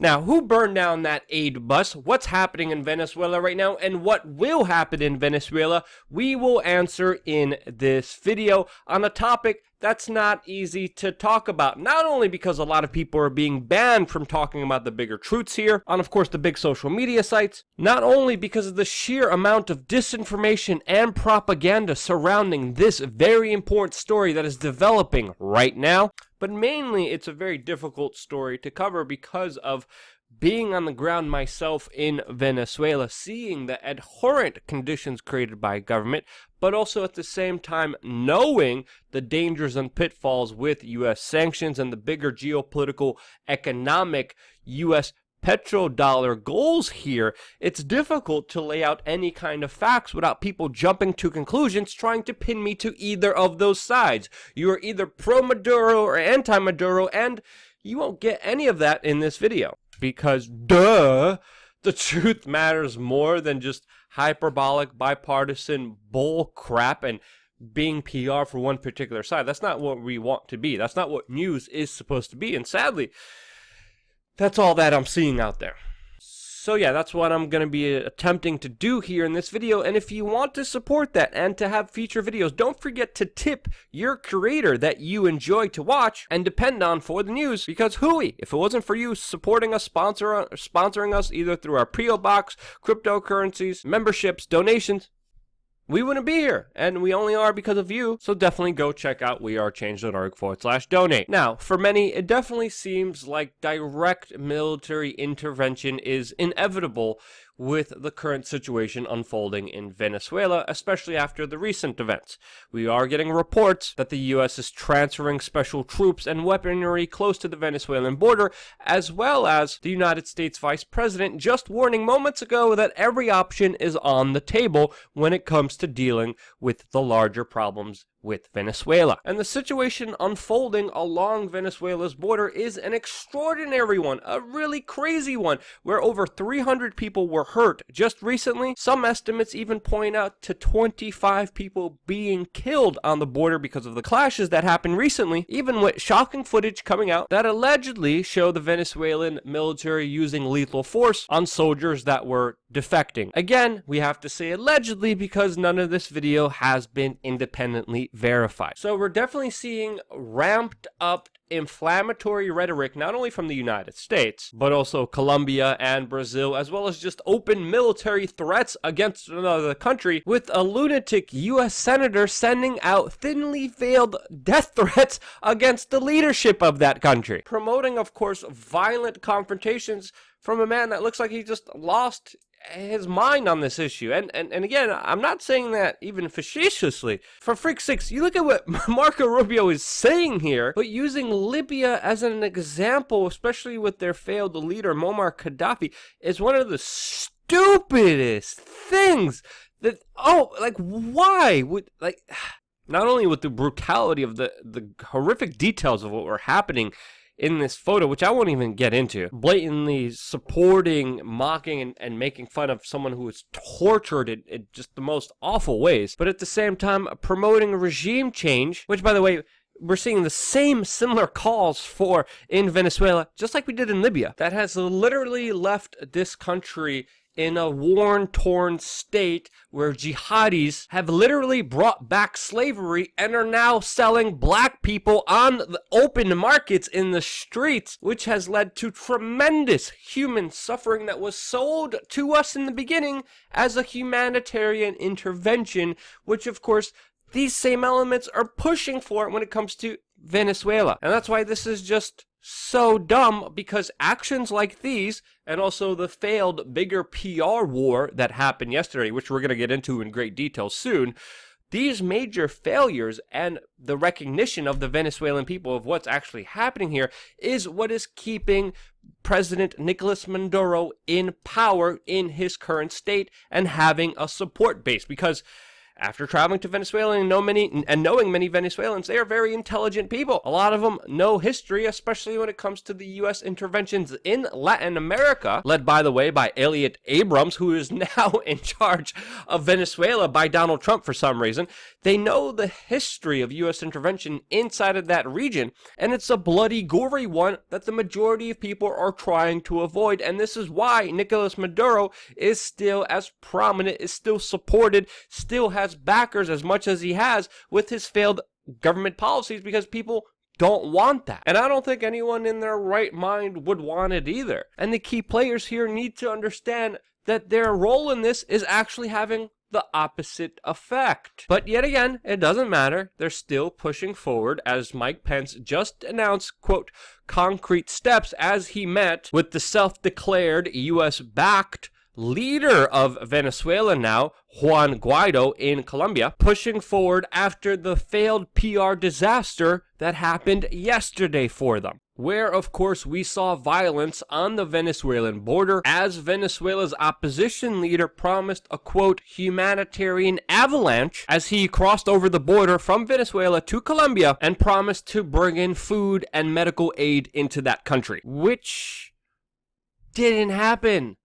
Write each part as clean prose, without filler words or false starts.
Now, who burned down that aid bus? What's happening in Venezuela right now? And what will happen in Venezuela? We will answer in this video on a topic that's not easy to talk about. Not only because a lot of people are being banned from talking about the bigger truths here on, of course, the big social media sites. Not only because of the sheer amount of disinformation and propaganda surrounding this very important story that is developing right now, but mainly it's a very difficult story to cover because of being on the ground myself in Venezuela, seeing the abhorrent conditions created by government, but also at the same time knowing the dangers and pitfalls with U.S. sanctions and the bigger geopolitical, economic U.S. petrodollar goals here. It's difficult to lay out any kind of facts without people jumping to conclusions trying to pin me to either of those sides. You are either pro-Maduro or anti-Maduro, and you won't get any of that in this video. Because, duh, the truth matters more than just hyperbolic, bipartisan bull crap and being PR for one particular side. That's not what we want to be. That's not what news is supposed to be. And sadly, that's all that I'm seeing out there. So yeah, that's what I'm going to be attempting to do here in this video. And if you want to support that and to have future videos, don't forget to tip your creator that you enjoy to watch and depend on for the news. Because hooey, if it wasn't for you supporting us, sponsoring us either through our P.O. Box, cryptocurrencies, memberships, donations, we wouldn't be here, and we only are because of you, so definitely go check out WeAreChange.org/donate. Now, for many, it definitely seems like direct military intervention is inevitable with the current situation unfolding in Venezuela, especially after the recent events. We are getting reports that the U.S. is transferring special troops and weaponry close to the Venezuelan border, as well as the United States Vice President just warning moments ago that every option is on the table when it comes to dealing with the larger problems with Venezuela. And the situation unfolding along Venezuela's border is an extraordinary one, a really crazy one, where over 300 people were hurt just recently. Some estimates even point out to 25 people being killed on the border because of the clashes that happened recently, even with shocking footage coming out that allegedly show the Venezuelan military using lethal force on soldiers that were defecting. Again, we have to say allegedly because none of this video has been independently verified. So we're definitely seeing ramped up inflammatory rhetoric, not only from the United States, but also Colombia and Brazil, as well as just open military threats against another country, with a lunatic U.S. senator sending out thinly veiled death threats against the leadership of that country. Promoting, of course, violent confrontations from a man that looks like he just lost his mind on this issue. And again, I'm not saying that even facetiously. For freak's sakes, you look at what Marco Rubio is saying here, but using Libya as an example, especially with their failed leader Muammar Gaddafi, is one of the stupidest things that, why would, not only with the brutality of the horrific details of what were happening in this photo, which I won't even get into, blatantly supporting, mocking, and making fun of someone who was tortured in just the most awful ways, but at the same time promoting regime change, which, by the way, we're seeing the same similar calls for in Venezuela, just like we did in Libya, that has literally left this country in a worn-torn state where jihadis have literally brought back slavery and are now selling black people on the open markets in the streets, which has led to tremendous human suffering that was sold to us in the beginning as a humanitarian intervention, which, of course, these same elements are pushing for when it comes to Venezuela. And that's why this is just so dumb, because actions like these, and also the failed bigger PR war that happened yesterday, which we're going to get into in great detail soon, these major failures and the recognition of the Venezuelan people of what's actually happening here is what is keeping President Nicolas Maduro in power in his current state and having a support base. Because after traveling to Venezuela and knowing many Venezuelans, they are very intelligent people. A lot of them know history, especially when it comes to the U.S. interventions in Latin America, led, by the way, by Elliot Abrams, who is now in charge of Venezuela by Donald Trump for some reason. They know the history of U.S. intervention inside of that region, and it's a bloody, gory one that the majority of people are trying to avoid, and this is why Nicolas Maduro is still as prominent, is still supported, still has backers as much as he has with his failed government policies, because people don't want that. And I don't think anyone in their right mind would want it either. And the key players here need to understand that their role in this is actually having the opposite effect. But yet again, it doesn't matter. They're still pushing forward, as Mike Pence just announced, quote, concrete steps as he met with the self-declared U.S.-backed leader of Venezuela now, Juan Guaido, in Colombia, pushing forward after the failed PR disaster that happened yesterday for them, where, of course, we saw violence on the Venezuelan border as Venezuela's opposition leader promised a, quote, humanitarian avalanche as he crossed over the border from Venezuela to Colombia and promised to bring in food and medical aid into that country, which didn't happen.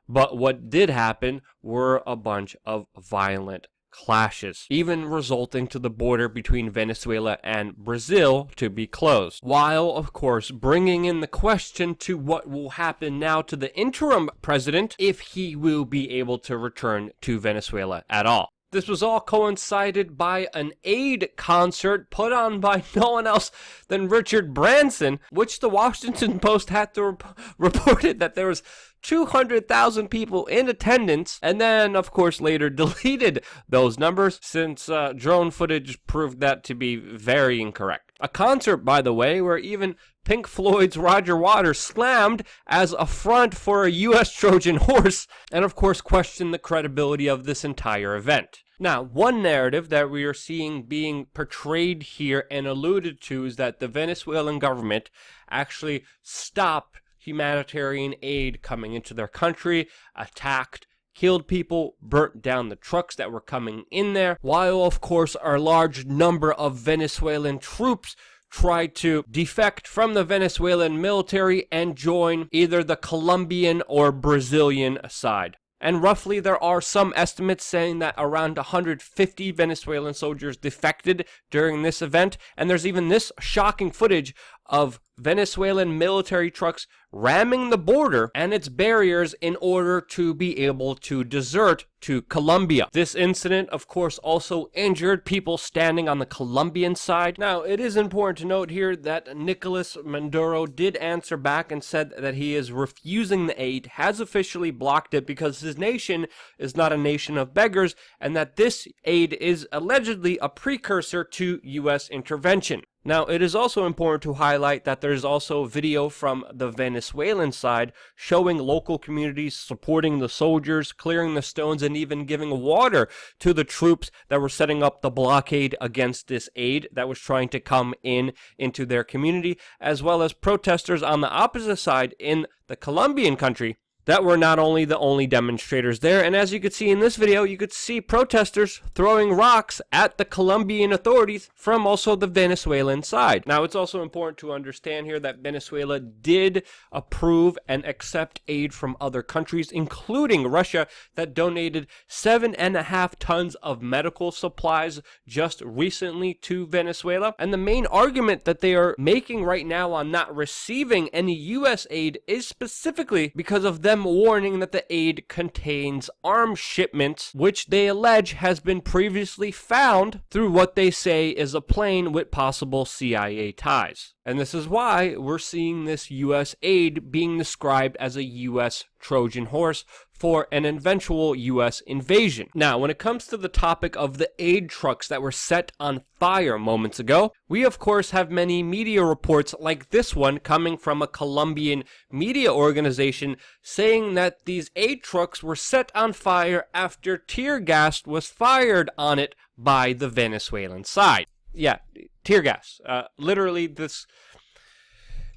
But what did happen were a bunch of violent clashes, even resulting to the border between Venezuela and Brazil to be closed, while, of course, bringing in the question to what will happen now to the interim president if he will be able to return to Venezuela at all. This was all coincided by an aid concert put on by no one else than Richard Branson, which the Washington Post had to reported that there was 200,000 people in attendance, and then, of course, later deleted those numbers since drone footage proved that to be very incorrect. A concert, by the way, where even Pink Floyd's Roger Waters slammed as a front for a U.S. Trojan horse, and of course questioned the credibility of this entire event. Now, one narrative that we are seeing being portrayed here and alluded to is that the Venezuelan government actually stopped humanitarian aid coming into their country, attacked, killed people, burnt down the trucks that were coming in there, while, of course, a large number of Venezuelan troops tried to defect from the Venezuelan military and join either the Colombian or Brazilian side. And roughly there are some estimates saying that around 150 Venezuelan soldiers defected during this event, and there's even this shocking footage of Venezuelan military trucks ramming the border and its barriers in order to be able to desert to Colombia. This incident, of course, also injured people standing on the Colombian side. Now, it is important to note here that Nicolas Maduro did answer back and said that he is refusing the aid, has officially blocked it because his nation is not a nation of beggars, and that this aid is allegedly a precursor to U.S. intervention. Now, it is also important to highlight that there's also video from the Venezuelan side showing local communities supporting the soldiers, clearing the stones, and even giving water to the troops that were setting up the blockade against this aid that was trying to come into their community, as well as protesters on the opposite side in the Colombian country that were not only the only demonstrators there. And as you could see in this video, you could see protesters throwing rocks at the Colombian authorities from also the Venezuelan side. Now, it's also important to understand here that Venezuela did approve and accept aid from other countries, including Russia, that donated 7.5 tons of medical supplies just recently to Venezuela. And the main argument that they are making right now on not receiving any U.S. aid is specifically because of them warning that the aid contains arms shipments, which they allege has been previously found through what they say is a plane with possible CIA ties. And this is why we're seeing this U.S. aid being described as a U.S. Trojan horse for an eventual U.S. invasion. Now, when it comes to the topic of the aid trucks that were set on fire moments ago, we of course have many media reports like this one coming from a Colombian media organization saying that these aid trucks were set on fire after tear gas was fired on it by the Venezuelan side. Yeah, tear gas. Literally, this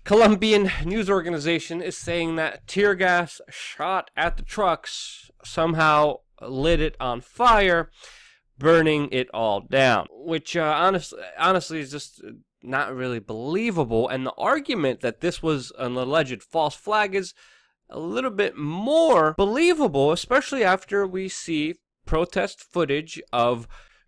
Colombian news organization is saying that tear gas shot at the trucks somehow lit it on fire. burning it all down, which honestly is just not really believable. And the argument that this was an alleged false flag is a little bit more believable, especially after we see protest footage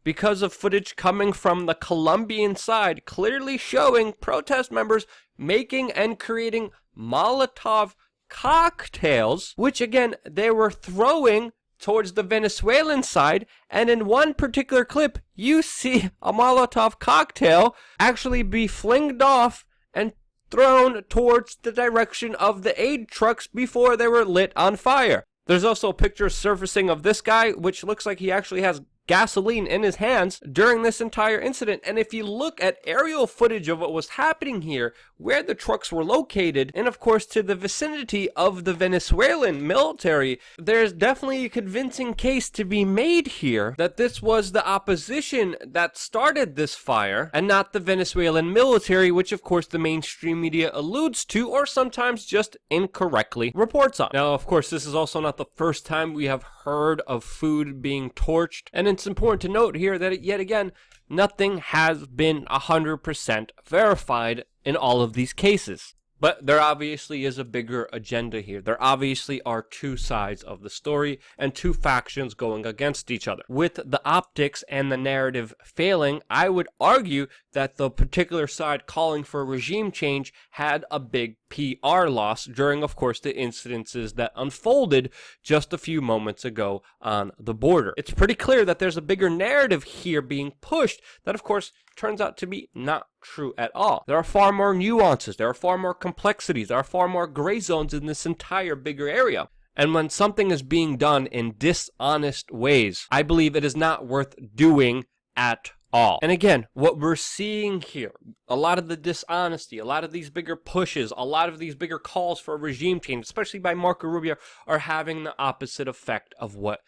because of footage coming from the Colombian side clearly showing protest members making and creating Molotov cocktails, which again they were throwing towards the Venezuelan side. And in one particular clip, you see a Molotov cocktail actually be flinged off and thrown towards the direction of the aid trucks before they were lit on fire. There's also a picture surfacing of this guy, which looks like he actually has gasoline in his hands during this entire incident. And if you look at aerial footage of what was happening here, where the trucks were located, and of course to the vicinity of the Venezuelan military, there's definitely a convincing case to be made here that this was the opposition that started this fire and not the Venezuelan military, which of course the mainstream media alludes to or sometimes just incorrectly reports on. Now, of course, this is also not the first time we have heard of food being torched, and it's important to note here that yet again, nothing has been 100% verified in all of these cases. But there obviously is a bigger agenda here. There obviously are two sides of the story and two factions going against each other. With the optics and the narrative failing, I would argue that the particular side calling for regime change had a big PR loss during, of course, the incidences that unfolded just a few moments ago on the border. It's pretty clear that there's a bigger narrative here being pushed that, of course, turns out to be not true at all. There are far more nuances, there are far more complexities, there are far more gray zones in this entire bigger area. And when something is being done in dishonest ways, I believe it is not worth doing at all. And again, what we're seeing here, a lot of the dishonesty, a lot of these bigger pushes, a lot of these bigger calls for regime change, especially by Marco Rubio, are having the opposite effect of what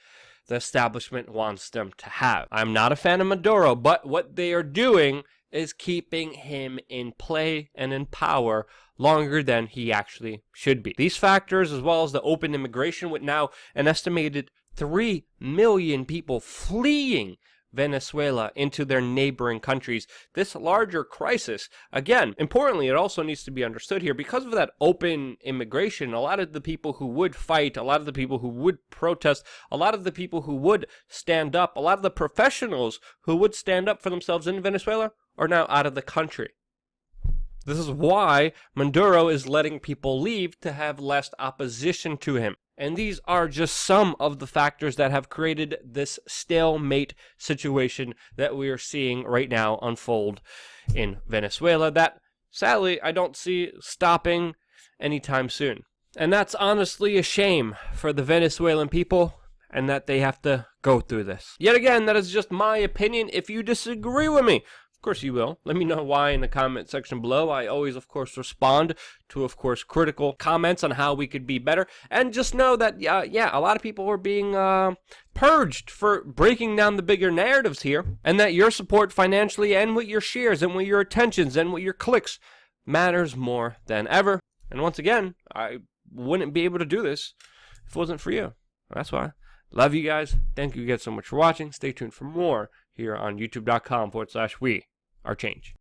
the establishment wants them to have. I'm not a fan of Maduro, but what they are doing is keeping him in play and in power longer than he actually should be. These factors, as well as the open immigration, with now an estimated 3 million people fleeing Venezuela into their neighboring countries, this larger crisis, again, importantly, it also needs to be understood here, because of that open immigration, a lot of the people who would fight, a lot of the people who would protest, a lot of the people who would stand up, a lot of the professionals who would stand up for themselves in Venezuela are now out of the country. This is why Maduro is letting people leave, to have less opposition to him. And these are just some of the factors that have created this stalemate situation that we are seeing right now unfold in Venezuela that, sadly, I don't see stopping anytime soon. And that's honestly a shame for the Venezuelan people, and that they have to go through this. Yet again, that is just my opinion. If you disagree with me, of course you will. Let me know why in the comment section below. I always, of course, respond to, of course, critical comments on how we could be better. And just know that, yeah, a lot of people are being purged for breaking down the bigger narratives here. And that your support financially and with your shares and with your attentions and with your clicks matters more than ever. And once again, I wouldn't be able to do this if it wasn't for you. That's why. Love you guys. Thank you guys so much for watching. Stay tuned for more here on youtube.com/WeAreChange.